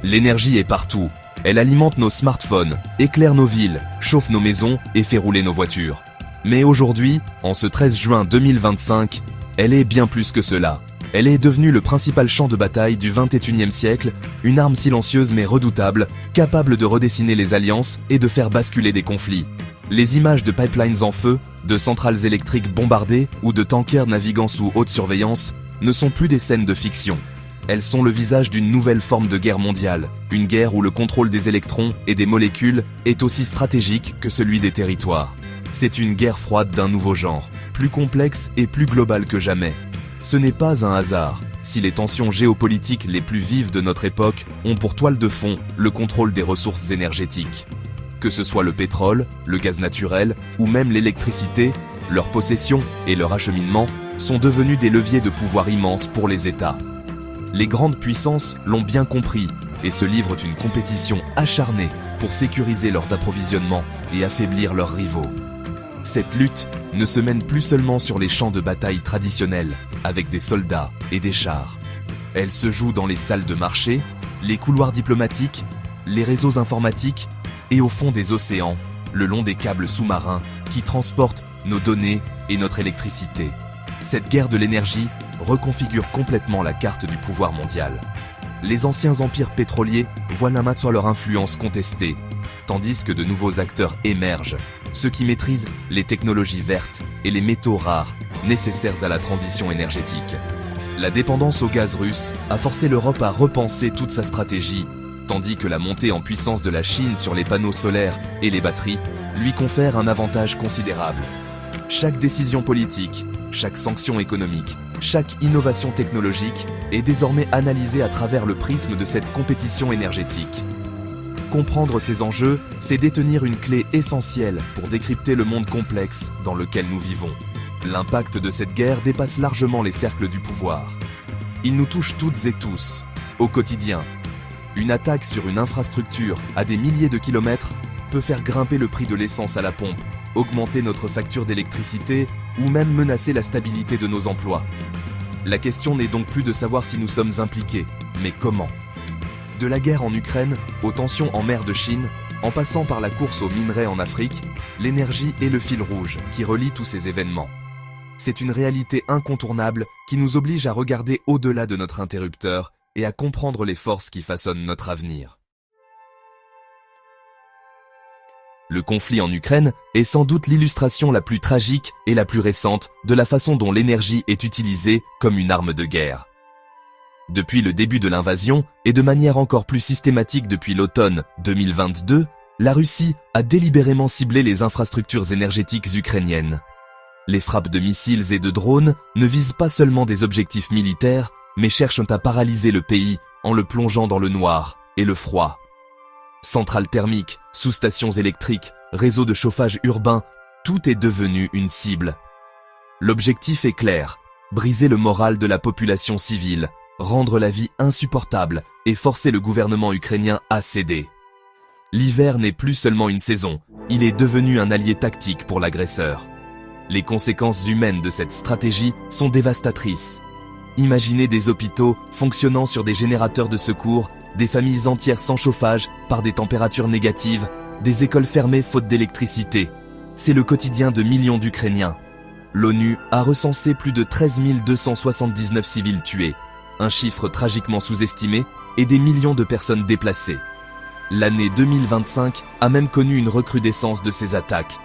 L'énergie est partout. Elle alimente nos smartphones, éclaire nos villes, chauffe nos maisons et fait rouler nos voitures. Mais aujourd'hui, en ce 13 juin 2025, elle est bien plus que cela. Elle est devenue le principal champ de bataille du XXIe siècle, une arme silencieuse mais redoutable, capable de redessiner les alliances et de faire basculer des conflits. Les images de pipelines en feu, de centrales électriques bombardées ou de tankers naviguant sous haute surveillance ne sont plus des scènes de fiction. Elles sont le visage d'une nouvelle forme de guerre mondiale, une guerre où le contrôle des électrons et des molécules est aussi stratégique que celui des territoires. C'est une guerre froide d'un nouveau genre, plus complexe et plus globale que jamais. Ce n'est pas un hasard si les tensions géopolitiques les plus vives de notre époque ont pour toile de fond le contrôle des ressources énergétiques. Que ce soit le pétrole, le gaz naturel ou même l'électricité, leur possession et leur acheminement sont devenus des leviers de pouvoir immenses pour les États. Les grandes puissances l'ont bien compris et se livrent une compétition acharnée pour sécuriser leurs approvisionnements et affaiblir leurs rivaux. Cette lutte ne se mène plus seulement sur les champs de bataille traditionnels, avec des soldats et des chars. Elle se joue dans les salles de marché, les couloirs diplomatiques, les réseaux informatiques et au fond des océans, le long des câbles sous-marins qui transportent nos données et notre électricité. Cette guerre de l'énergie reconfigure complètement la carte du pouvoir mondial. Les anciens empires pétroliers voient maintenant leur influence contestée, tandis que de nouveaux acteurs émergent, ceux qui maîtrisent les technologies vertes et les métaux rares nécessaires à la transition énergétique. La dépendance au gaz russe a forcé l'Europe à repenser toute sa stratégie, tandis que la montée en puissance de la Chine sur les panneaux solaires et les batteries lui confère un avantage considérable. Chaque décision politique, chaque sanction économique, chaque innovation technologique est désormais analysée à travers le prisme de cette compétition énergétique. Comprendre ces enjeux, c'est détenir une clé essentielle pour décrypter le monde complexe dans lequel nous vivons. L'impact de cette guerre dépasse largement les cercles du pouvoir. Il nous touche toutes et tous, au quotidien. Une attaque sur une infrastructure à des milliers de kilomètres peut faire grimper le prix de l'essence à la pompe, augmenter notre facture d'électricité ou même menacer la stabilité de nos emplois. La question n'est donc plus de savoir si nous sommes impliqués, mais comment. De la guerre en Ukraine aux tensions en mer de Chine, en passant par la course aux minerais en Afrique, l'énergie est le fil rouge qui relie tous ces événements. C'est une réalité incontournable qui nous oblige à regarder au-delà de notre interrupteur et à comprendre les forces qui façonnent notre avenir. Le conflit en Ukraine est sans doute l'illustration la plus tragique et la plus récente de la façon dont l'énergie est utilisée comme une arme de guerre. Depuis le début de l'invasion, et de manière encore plus systématique depuis l'automne 2022, la Russie a délibérément ciblé les infrastructures énergétiques ukrainiennes. Les frappes de missiles et de drones ne visent pas seulement des objectifs militaires, mais cherchent à paralyser le pays en le plongeant dans le noir et le froid. Centrales thermiques, sous-stations électriques, réseaux de chauffage urbain, tout est devenu une cible. L'objectif est clair, briser le moral de la population civile, rendre la vie insupportable et forcer le gouvernement ukrainien à céder. L'hiver n'est plus seulement une saison, il est devenu un allié tactique pour l'agresseur. Les conséquences humaines de cette stratégie sont dévastatrices. Imaginez des hôpitaux fonctionnant sur des générateurs de secours, des familles entières sans chauffage par des températures négatives, des écoles fermées faute d'électricité. C'est le quotidien de millions d'Ukrainiens. L'ONU a recensé plus de 13 279 civils tués, un chiffre tragiquement sous-estimé, et des millions de personnes déplacées. L'année 2025 a même connu une recrudescence de ces attaques,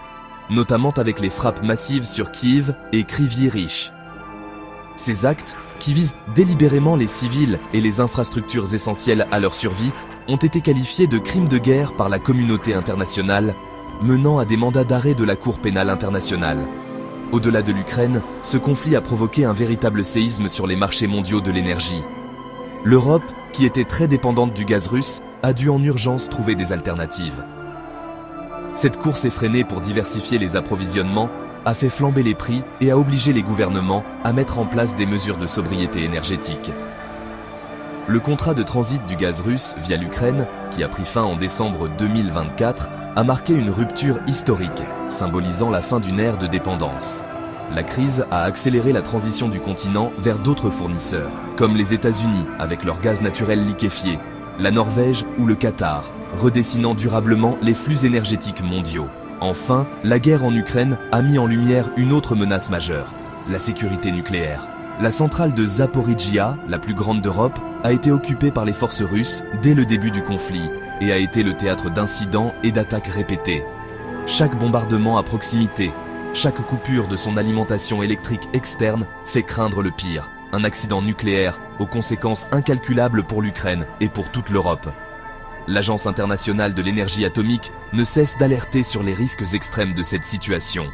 notamment avec les frappes massives sur Kiev et Kryvyi Rih. Ces actes, qui visent délibérément les civils et les infrastructures essentielles à leur survie, ont été qualifiés de crimes de guerre par la communauté internationale, menant à des mandats d'arrêt de la Cour pénale internationale. Au-delà de l'Ukraine, ce conflit a provoqué un véritable séisme sur les marchés mondiaux de l'énergie. L'Europe, qui était très dépendante du gaz russe, a dû en urgence trouver des alternatives. Cette course effrénée pour diversifier les approvisionnements a fait flamber les prix et a obligé les gouvernements à mettre en place des mesures de sobriété énergétique. Le contrat de transit du gaz russe via l'Ukraine, qui a pris fin en décembre 2024, a marqué une rupture historique, symbolisant la fin d'une ère de dépendance. La crise a accéléré la transition du continent vers d'autres fournisseurs, comme les États-Unis avec leur gaz naturel liquéfié, la Norvège ou le Qatar, redessinant durablement les flux énergétiques mondiaux. Enfin, la guerre en Ukraine a mis en lumière une autre menace majeure, la sécurité nucléaire. La centrale de Zaporijia, la plus grande d'Europe, a été occupée par les forces russes dès le début du conflit et a été le théâtre d'incidents et d'attaques répétées. Chaque bombardement à proximité, chaque coupure de son alimentation électrique externe fait craindre le pire, un accident nucléaire aux conséquences incalculables pour l'Ukraine et pour toute l'Europe. L'Agence internationale de l'énergie atomique ne cesse d'alerter sur les risques extrêmes de cette situation.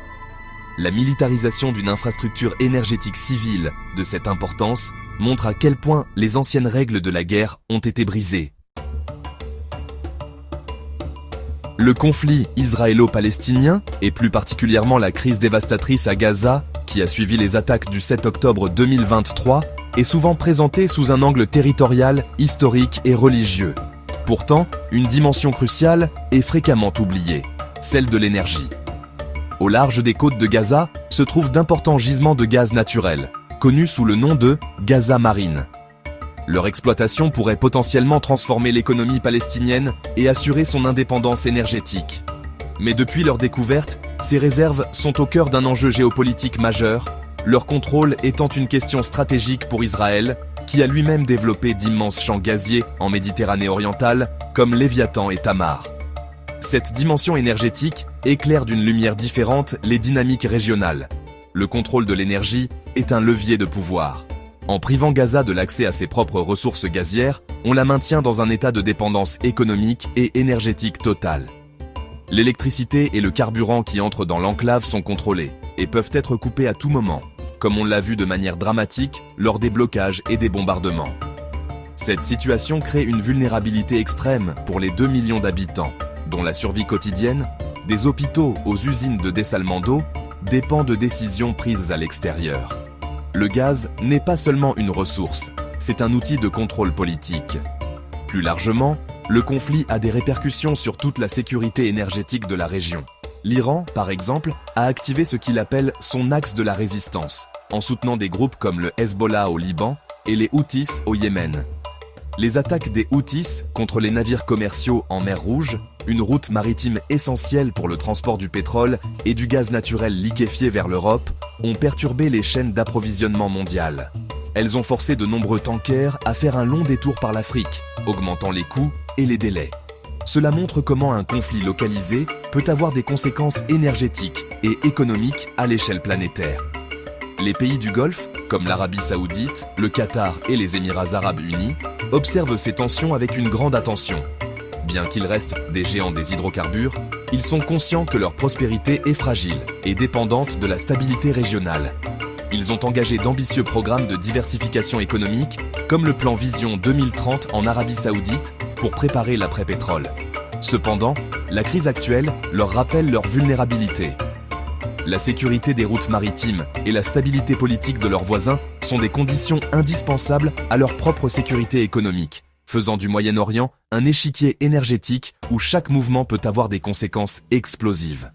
La militarisation d'une infrastructure énergétique civile de cette importance montre à quel point les anciennes règles de la guerre ont été brisées. Le conflit israélo-palestinien, et plus particulièrement la crise dévastatrice à Gaza, qui a suivi les attaques du 7 octobre 2023, est souvent présenté sous un angle territorial, historique et religieux. Pourtant, une dimension cruciale est fréquemment oubliée, celle de l'énergie. Au large des côtes de Gaza se trouvent d'importants gisements de gaz naturel, connus sous le nom de Gaza Marine. Leur exploitation pourrait potentiellement transformer l'économie palestinienne et assurer son indépendance énergétique. Mais depuis leur découverte, ces réserves sont au cœur d'un enjeu géopolitique majeur, leur contrôle étant une question stratégique pour Israël, qui a lui-même développé d'immenses champs gaziers en Méditerranée orientale, comme Léviathan et Tamar. Cette dimension énergétique éclaire d'une lumière différente les dynamiques régionales. Le contrôle de l'énergie est un levier de pouvoir. En privant Gaza de l'accès à ses propres ressources gazières, on la maintient dans un état de dépendance économique et énergétique totale. L'électricité et le carburant qui entrent dans l'enclave sont contrôlés et peuvent être coupés à tout moment, comme on l'a vu de manière dramatique lors des blocages et des bombardements. Cette situation crée une vulnérabilité extrême pour les 2 millions d'habitants, dont la survie quotidienne, des hôpitaux aux usines de dessalement d'eau, dépend de décisions prises à l'extérieur. Le gaz n'est pas seulement une ressource, c'est un outil de contrôle politique. Plus largement, le conflit a des répercussions sur toute la sécurité énergétique de la région. L'Iran, par exemple, a activé ce qu'il appelle son axe de la résistance, en soutenant des groupes comme le Hezbollah au Liban et les Houthis au Yémen. Les attaques des Houthis contre les navires commerciaux en mer Rouge, une route maritime essentielle pour le transport du pétrole et du gaz naturel liquéfié vers l'Europe, ont perturbé les chaînes d'approvisionnement mondiales. Elles ont forcé de nombreux tankers à faire un long détour par l'Afrique, augmentant les coûts et les délais. Cela montre comment un conflit localisé peut avoir des conséquences énergétiques et économiques à l'échelle planétaire. Les pays du Golfe, comme l'Arabie Saoudite, le Qatar et les Émirats Arabes Unis, observent ces tensions avec une grande attention. Bien qu'ils restent des géants des hydrocarbures, ils sont conscients que leur prospérité est fragile et dépendante de la stabilité régionale. Ils ont engagé d'ambitieux programmes de diversification économique, comme le plan Vision 2030 en Arabie Saoudite, pour préparer l'après-pétrole. Cependant, la crise actuelle leur rappelle leur vulnérabilité. La sécurité des routes maritimes et la stabilité politique de leurs voisins sont des conditions indispensables à leur propre sécurité économique, faisant du Moyen-Orient un échiquier énergétique où chaque mouvement peut avoir des conséquences explosives.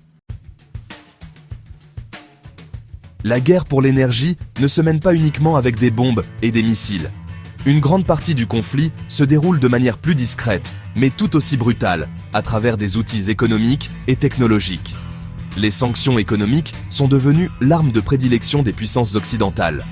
La guerre pour l'énergie ne se mène pas uniquement avec des bombes et des missiles. Une grande partie du conflit se déroule de manière plus discrète, mais tout aussi brutale, à travers des outils économiques et technologiques. Les sanctions économiques sont devenues l'arme de prédilection des puissances occidentales.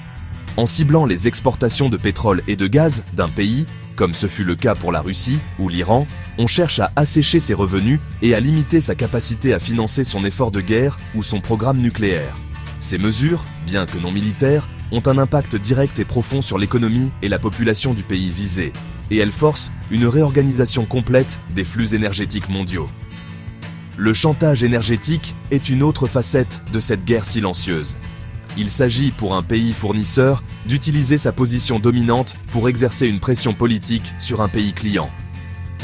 En ciblant les exportations de pétrole et de gaz d'un pays, comme ce fut le cas pour la Russie ou l'Iran, on cherche à assécher ses revenus et à limiter sa capacité à financer son effort de guerre ou son programme nucléaire. Ces mesures, bien que non militaires, ont un impact direct et profond sur l'économie et la population du pays visé, et elles forcent une réorganisation complète des flux énergétiques mondiaux. Le chantage énergétique est une autre facette de cette guerre silencieuse. Il s'agit pour un pays fournisseur d'utiliser sa position dominante pour exercer une pression politique sur un pays client.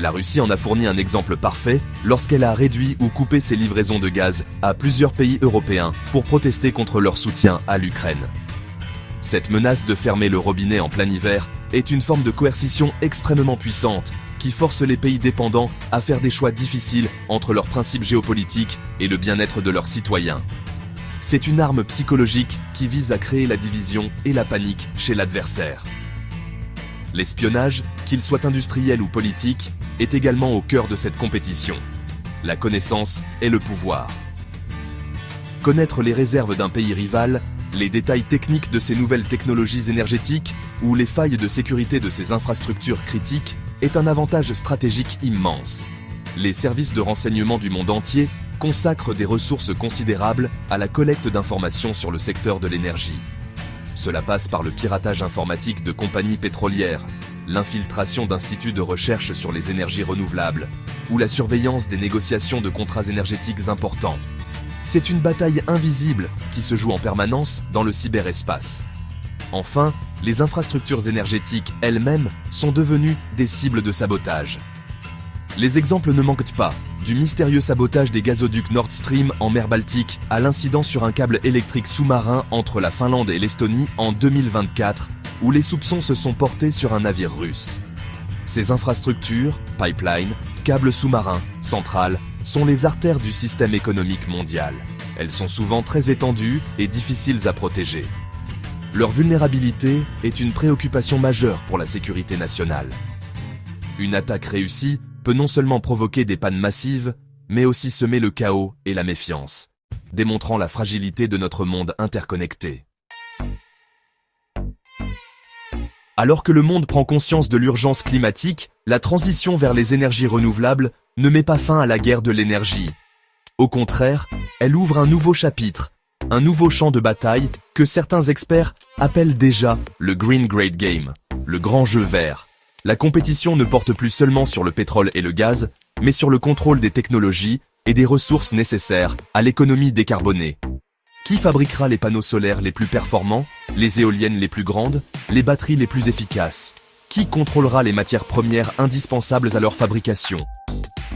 La Russie en a fourni un exemple parfait lorsqu'elle a réduit ou coupé ses livraisons de gaz à plusieurs pays européens pour protester contre leur soutien à l'Ukraine. Cette menace de fermer le robinet en plein hiver est une forme de coercition extrêmement puissante qui force les pays dépendants à faire des choix difficiles entre leurs principes géopolitiques et le bien-être de leurs citoyens. C'est une arme psychologique qui vise à créer la division et la panique chez l'adversaire. L'espionnage, qu'il soit industriel ou politique, est également au cœur de cette compétition. La connaissance est le pouvoir. Connaître les réserves d'un pays rival, les détails techniques de ses nouvelles technologies énergétiques ou les failles de sécurité de ses infrastructures critiques est un avantage stratégique immense. Les services de renseignement du monde entier consacrent des ressources considérables à la collecte d'informations sur le secteur de l'énergie. Cela passe par le piratage informatique de compagnies pétrolières, l'infiltration d'instituts de recherche sur les énergies renouvelables ou la surveillance des négociations de contrats énergétiques importants. C'est une bataille invisible qui se joue en permanence dans le cyberespace. Enfin, les infrastructures énergétiques elles-mêmes sont devenues des cibles de sabotage. Les exemples ne manquent pas, du mystérieux sabotage des gazoducs Nord Stream en mer Baltique à l'incident sur un câble électrique sous-marin entre la Finlande et l'Estonie en 2024, où les soupçons se sont portés sur un navire russe. Ces infrastructures, pipelines, câbles sous-marins, centrales, sont les artères du système économique mondial. Elles sont souvent très étendues et difficiles à protéger. Leur vulnérabilité est une préoccupation majeure pour la sécurité nationale. Une attaque réussie peut non seulement provoquer des pannes massives, mais aussi semer le chaos et la méfiance, démontrant la fragilité de notre monde interconnecté. Alors que le monde prend conscience de l'urgence climatique, la transition vers les énergies renouvelables ne met pas fin à la guerre de l'énergie. Au contraire, elle ouvre un nouveau chapitre, un nouveau champ de bataille que certains experts appellent déjà le Green Great Game, le grand jeu vert. La compétition ne porte plus seulement sur le pétrole et le gaz, mais sur le contrôle des technologies et des ressources nécessaires à l'économie décarbonée. Qui fabriquera les panneaux solaires les plus performants, les éoliennes les plus grandes, les batteries les plus efficaces? Qui contrôlera les matières premières indispensables à leur fabrication?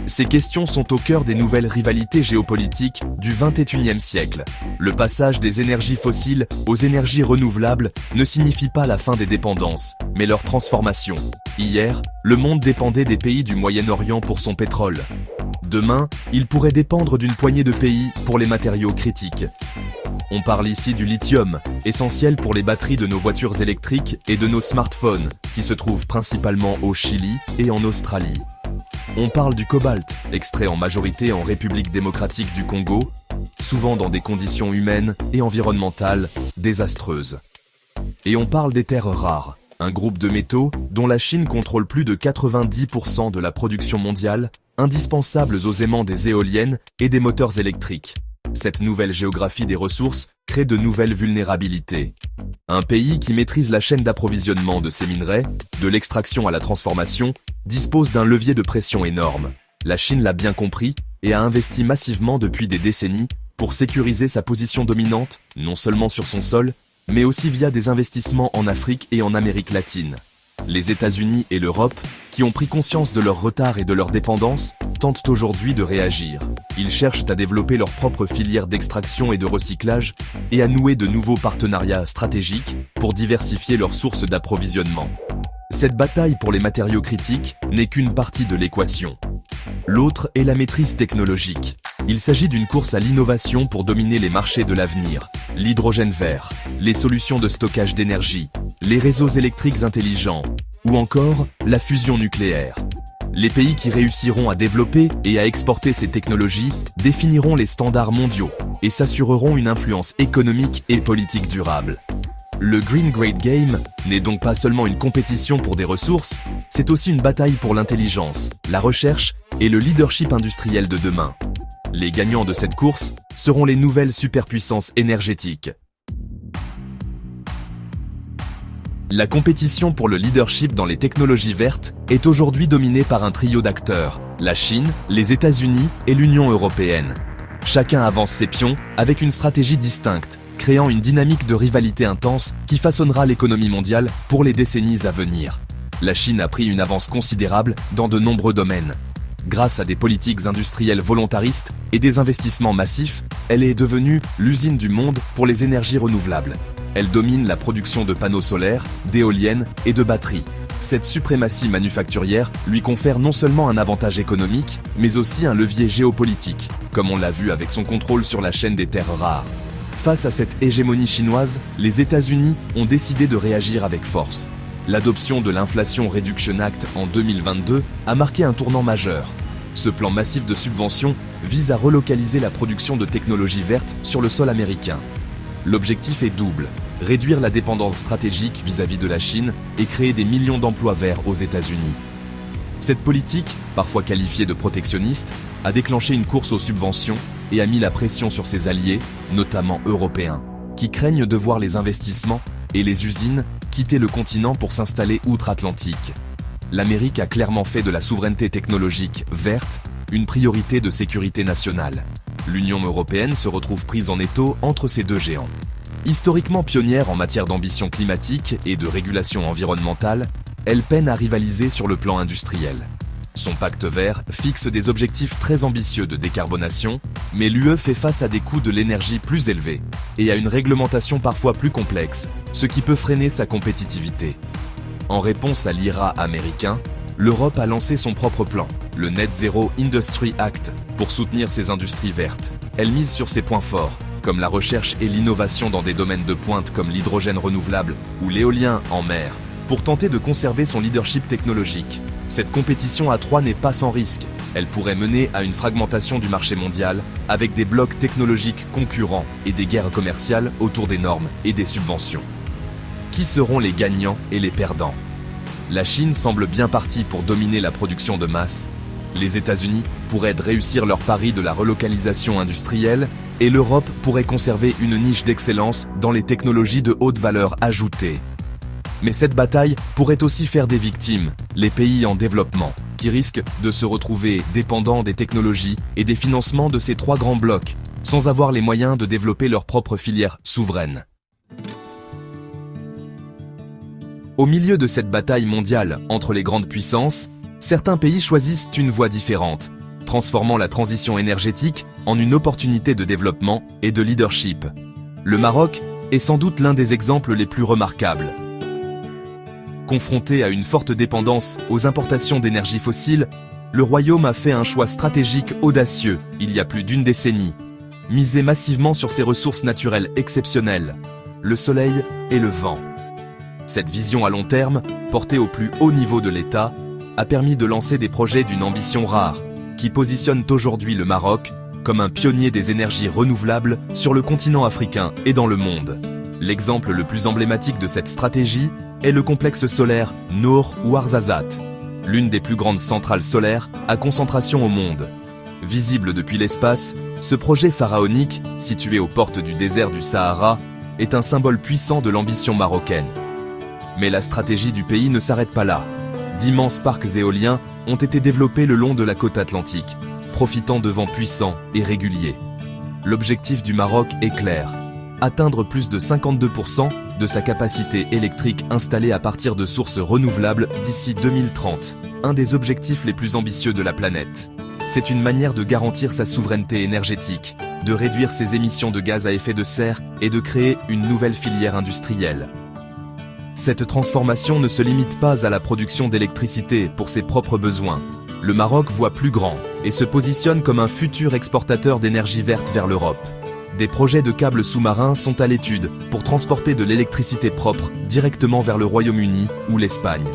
Ces questions sont au cœur des nouvelles rivalités géopolitiques du XXIe siècle. Le passage des énergies fossiles aux énergies renouvelables ne signifie pas la fin des dépendances, mais leur transformation. Hier, le monde dépendait des pays du Moyen-Orient pour son pétrole. Demain, il pourrait dépendre d'une poignée de pays pour les matériaux critiques. On parle ici du lithium, essentiel pour les batteries de nos voitures électriques et de nos smartphones, qui se trouvent principalement au Chili et en Australie. On parle du cobalt, extrait en majorité en République démocratique du Congo, souvent dans des conditions humaines et environnementales désastreuses. Et on parle des terres rares, un groupe de métaux dont la Chine contrôle plus de 90% de la production mondiale, indispensables aux aimants des éoliennes et des moteurs électriques. Cette nouvelle géographie des ressources crée de nouvelles vulnérabilités. Un pays qui maîtrise la chaîne d'approvisionnement de ces minerais, de l'extraction à la transformation, dispose d'un levier de pression énorme. La Chine l'a bien compris et a investi massivement depuis des décennies pour sécuriser sa position dominante, non seulement sur son sol, mais aussi via des investissements en Afrique et en Amérique latine. Les États-Unis et l'Europe, qui ont pris conscience de leur retard et de leur dépendance, tentent aujourd'hui de réagir. Ils cherchent à développer leurs propres filières d'extraction et de recyclage et à nouer de nouveaux partenariats stratégiques pour diversifier leurs sources d'approvisionnement. Cette bataille pour les matériaux critiques n'est qu'une partie de l'équation. L'autre est la maîtrise technologique. Il s'agit d'une course à l'innovation pour dominer les marchés de l'avenir, l'hydrogène vert, les solutions de stockage d'énergie, les réseaux électriques intelligents, ou encore la fusion nucléaire. Les pays qui réussiront à développer et à exporter ces technologies définiront les standards mondiaux et s'assureront une influence économique et politique durable. Le Green Great Game n'est donc pas seulement une compétition pour des ressources, c'est aussi une bataille pour l'intelligence, la recherche et le leadership industriel de demain. Les gagnants de cette course seront les nouvelles superpuissances énergétiques. La compétition pour le leadership dans les technologies vertes est aujourd'hui dominée par un trio d'acteurs, la Chine, les États-Unis et l'Union européenne. Chacun avance ses pions avec une stratégie distincte, créant une dynamique de rivalité intense qui façonnera l'économie mondiale pour les décennies à venir. La Chine a pris une avance considérable dans de nombreux domaines. Grâce à des politiques industrielles volontaristes et des investissements massifs, elle est devenue l'usine du monde pour les énergies renouvelables. Elle domine la production de panneaux solaires, d'éoliennes et de batteries. Cette suprématie manufacturière lui confère non seulement un avantage économique, mais aussi un levier géopolitique, comme on l'a vu avec son contrôle sur la chaîne des terres rares. Face à cette hégémonie chinoise, les États-Unis ont décidé de réagir avec force. L'adoption de l'Inflation Reduction Act en 2022 a marqué un tournant majeur. Ce plan massif de subventions vise à relocaliser la production de technologies vertes sur le sol américain. L'objectif est double, réduire la dépendance stratégique vis-à-vis de la Chine et créer des millions d'emplois verts aux États-Unis. Cette politique, parfois qualifiée de protectionniste, a déclenché une course aux subventions et a mis la pression sur ses alliés, notamment européens, qui craignent de voir les investissements et les usines quitter le continent pour s'installer outre-Atlantique. L'Amérique a clairement fait de la souveraineté technologique verte une priorité de sécurité nationale. L'Union européenne se retrouve prise en étau entre ces deux géants. Historiquement pionnière en matière d'ambition climatique et de régulation environnementale, elle peine à rivaliser sur le plan industriel. Son pacte vert fixe des objectifs très ambitieux de décarbonation, mais l'UE fait face à des coûts de l'énergie plus élevés et à une réglementation parfois plus complexe, ce qui peut freiner sa compétitivité. En réponse à l'IRA américain, l'Europe a lancé son propre plan, le Net Zero Industry Act, pour soutenir ses industries vertes. Elle mise sur ses points forts, comme la recherche et l'innovation dans des domaines de pointe comme l'hydrogène renouvelable ou l'éolien en mer, pour tenter de conserver son leadership technologique. Cette compétition à trois n'est pas sans risque. Elle pourrait mener à une fragmentation du marché mondial, avec des blocs technologiques concurrents et des guerres commerciales autour des normes et des subventions. Qui seront les gagnants et les perdants ? La Chine semble bien partie pour dominer la production de masse. Les États-Unis pourraient réussir leur pari de la relocalisation industrielle et l'Europe pourrait conserver une niche d'excellence dans les technologies de haute valeur ajoutée. Mais cette bataille pourrait aussi faire des victimes, les pays en développement, qui risquent de se retrouver dépendants des technologies et des financements de ces trois grands blocs, sans avoir les moyens de développer leur propre filière souveraine. Au milieu de cette bataille mondiale entre les grandes puissances, certains pays choisissent une voie différente, transformant la transition énergétique en une opportunité de développement et de leadership. Le Maroc est sans doute l'un des exemples les plus remarquables. Confronté à une forte dépendance aux importations d'énergie fossile, le royaume a fait un choix stratégique audacieux il y a plus d'une décennie. Miser massivement sur ses ressources naturelles exceptionnelles, le soleil et le vent. Cette vision à long terme, portée au plus haut niveau de l'État, a permis de lancer des projets d'une ambition rare, qui positionnent aujourd'hui le Maroc comme un pionnier des énergies renouvelables sur le continent africain et dans le monde. L'exemple le plus emblématique de cette stratégie est le complexe solaire Noor Ouarzazate, l'une des plus grandes centrales solaires à concentration au monde. Visible depuis l'espace, ce projet pharaonique, situé aux portes du désert du Sahara, est un symbole puissant de l'ambition marocaine. Mais la stratégie du pays ne s'arrête pas là. D'immenses parcs éoliens ont été développés le long de la côte atlantique, profitant de vents puissants et réguliers. L'objectif du Maroc est clair, atteindre plus de 52% de sa capacité électrique installée à partir de sources renouvelables d'ici 2030, un des objectifs les plus ambitieux de la planète. C'est une manière de garantir sa souveraineté énergétique, de réduire ses émissions de gaz à effet de serre et de créer une nouvelle filière industrielle. Cette transformation ne se limite pas à la production d'électricité pour ses propres besoins. Le Maroc voit plus grand et se positionne comme un futur exportateur d'énergie verte vers l'Europe. Des projets de câbles sous-marins sont à l'étude pour transporter de l'électricité propre directement vers le Royaume-Uni ou l'Espagne.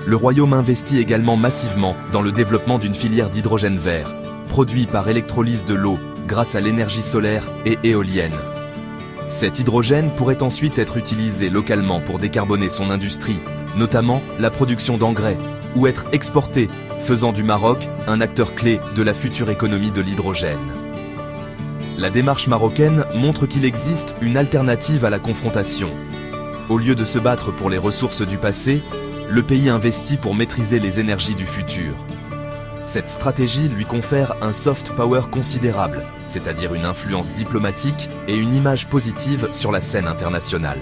Le Royaume investit également massivement dans le développement d'une filière d'hydrogène vert, produit par électrolyse de l'eau grâce à l'énergie solaire et éolienne. Cet hydrogène pourrait ensuite être utilisé localement pour décarboner son industrie, notamment la production d'engrais, ou être exporté, faisant du Maroc un acteur clé de la future économie de l'hydrogène. La démarche marocaine montre qu'il existe une alternative à la confrontation. Au lieu de se battre pour les ressources du passé, le pays investit pour maîtriser les énergies du futur. Cette stratégie lui confère un soft power considérable, c'est-à-dire une influence diplomatique et une image positive sur la scène internationale.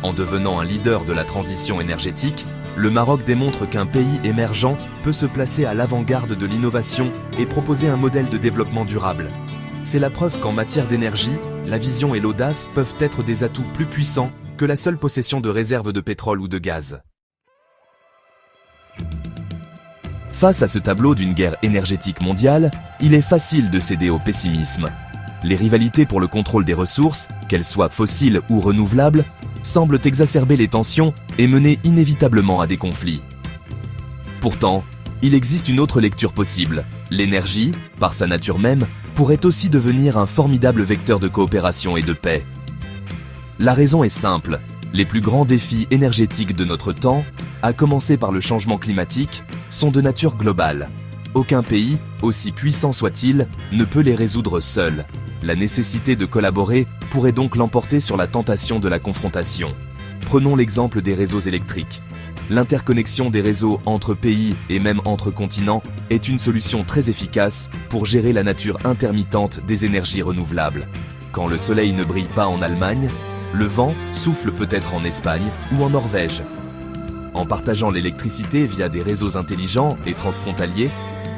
En devenant un leader de la transition énergétique, le Maroc démontre qu'un pays émergent peut se placer à l'avant-garde de l'innovation et proposer un modèle de développement durable. C'est la preuve qu'en matière d'énergie, la vision et l'audace peuvent être des atouts plus puissants que la seule possession de réserves de pétrole ou de gaz. Face à ce tableau d'une guerre énergétique mondiale, il est facile de céder au pessimisme. Les rivalités pour le contrôle des ressources, qu'elles soient fossiles ou renouvelables, semblent exacerber les tensions et mener inévitablement à des conflits. Pourtant, il existe une autre lecture possible. L'énergie, par sa nature même, pourrait aussi devenir un formidable vecteur de coopération et de paix. La raison est simple. Les plus grands défis énergétiques de notre temps, à commencer par le changement climatique, sont de nature globale. Aucun pays, aussi puissant soit-il, ne peut les résoudre seul. La nécessité de collaborer pourrait donc l'emporter sur la tentation de la confrontation. Prenons l'exemple des réseaux électriques. L'interconnexion des réseaux entre pays et même entre continents est une solution très efficace pour gérer la nature intermittente des énergies renouvelables. Quand le soleil ne brille pas en Allemagne, le vent souffle peut-être en Espagne ou en Norvège. En partageant l'électricité via des réseaux intelligents et transfrontaliers,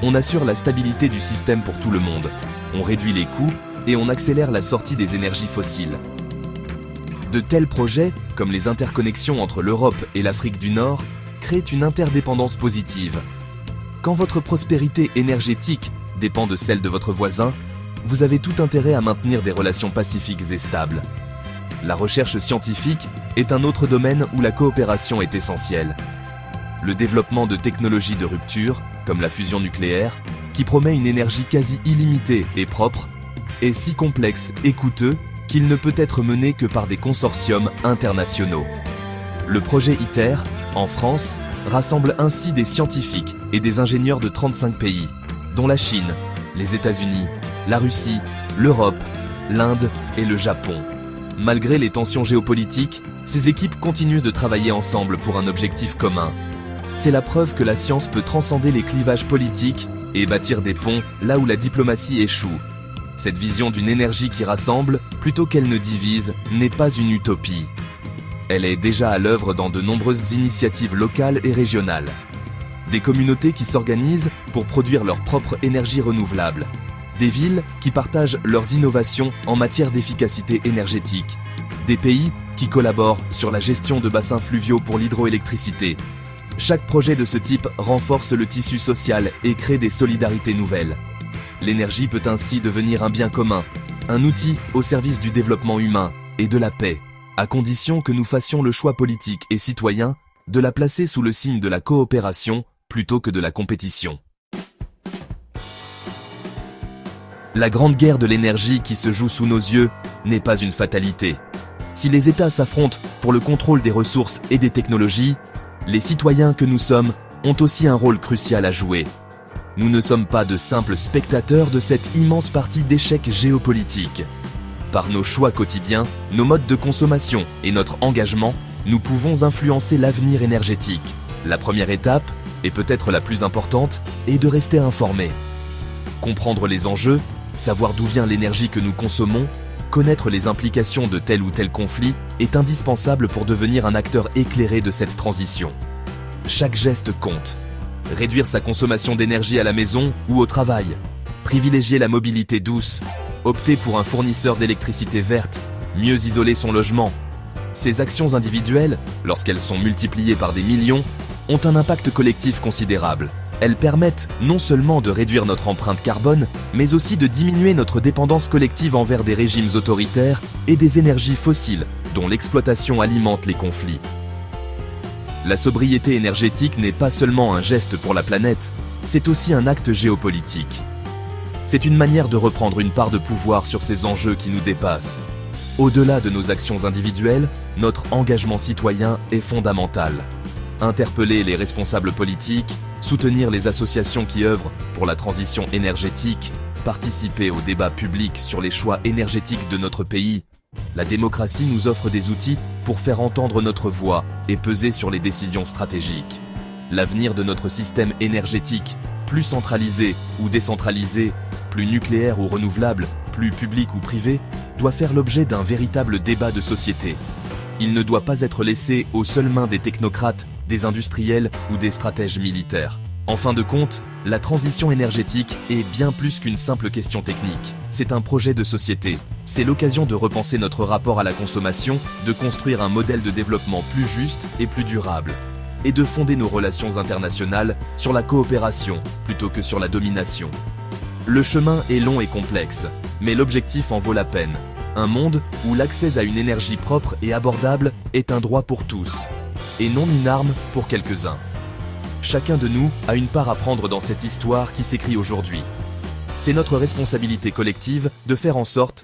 on assure la stabilité du système pour tout le monde. On réduit les coûts et on accélère la sortie des énergies fossiles. De tels projets, comme les interconnexions entre l'Europe et l'Afrique du Nord, créent une interdépendance positive. Quand votre prospérité énergétique dépend de celle de votre voisin, vous avez tout intérêt à maintenir des relations pacifiques et stables. La recherche scientifique est un autre domaine où la coopération est essentielle. Le développement de technologies de rupture, comme la fusion nucléaire, qui promet une énergie quasi illimitée et propre, est si complexe et coûteux qu'il ne peut être mené que par des consortiums internationaux. Le projet ITER, en France, rassemble ainsi des scientifiques et des ingénieurs de 35 pays, dont la Chine, les États-Unis, la Russie, l'Europe, l'Inde et le Japon. Malgré les tensions géopolitiques, ces équipes continuent de travailler ensemble pour un objectif commun. C'est la preuve que la science peut transcender les clivages politiques et bâtir des ponts là où la diplomatie échoue. Cette vision d'une énergie qui rassemble, plutôt qu'elle ne divise, n'est pas une utopie. Elle est déjà à l'œuvre dans de nombreuses initiatives locales et régionales. Des communautés qui s'organisent pour produire leur propre énergie renouvelable. Des villes qui partagent leurs innovations en matière d'efficacité énergétique. Des pays qui collaborent sur la gestion de bassins fluviaux pour l'hydroélectricité. Chaque projet de ce type renforce le tissu social et crée des solidarités nouvelles. L'énergie peut ainsi devenir un bien commun, un outil au service du développement humain et de la paix, à condition que nous fassions le choix politique et citoyen de la placer sous le signe de la coopération plutôt que de la compétition. La grande guerre de l'énergie qui se joue sous nos yeux n'est pas une fatalité. Si les États s'affrontent pour le contrôle des ressources et des technologies, les citoyens que nous sommes ont aussi un rôle crucial à jouer. Nous ne sommes pas de simples spectateurs de cette immense partie d'échecs géopolitiques. Par nos choix quotidiens, nos modes de consommation et notre engagement, nous pouvons influencer l'avenir énergétique. La première étape, et peut-être la plus importante, est de rester informé. Comprendre les enjeux, savoir d'où vient l'énergie que nous consommons, connaître les implications de tel ou tel conflit est indispensable pour devenir un acteur éclairé de cette transition. Chaque geste compte. Réduire sa consommation d'énergie à la maison ou au travail, privilégier la mobilité douce, opter pour un fournisseur d'électricité verte, mieux isoler son logement. Ces actions individuelles, lorsqu'elles sont multipliées par des millions, ont un impact collectif considérable. Elles permettent non seulement de réduire notre empreinte carbone, mais aussi de diminuer notre dépendance collective envers des régimes autoritaires et des énergies fossiles, dont l'exploitation alimente les conflits. La sobriété énergétique n'est pas seulement un geste pour la planète, c'est aussi un acte géopolitique. C'est une manière de reprendre une part de pouvoir sur ces enjeux qui nous dépassent. Au-delà de nos actions individuelles, notre engagement citoyen est fondamental. Interpeller les responsables politiques, soutenir les associations qui œuvrent pour la transition énergétique, participer au débat public sur les choix énergétiques de notre pays. La démocratie nous offre des outils pour faire entendre notre voix et peser sur les décisions stratégiques. L'avenir de notre système énergétique, plus centralisé ou décentralisé, plus nucléaire ou renouvelable, plus public ou privé, doit faire l'objet d'un véritable débat de société. Il ne doit pas être laissé aux seules mains des technocrates, des industriels ou des stratèges militaires. En fin de compte, la transition énergétique est bien plus qu'une simple question technique. C'est un projet de société. C'est l'occasion de repenser notre rapport à la consommation, de construire un modèle de développement plus juste et plus durable, et de fonder nos relations internationales sur la coopération plutôt que sur la domination. Le chemin est long et complexe, mais l'objectif en vaut la peine. Un monde où l'accès à une énergie propre et abordable est un droit pour tous, et non une arme pour quelques-uns. Chacun de nous a une part à prendre dans cette histoire qui s'écrit aujourd'hui. C'est notre responsabilité collective de faire en sorte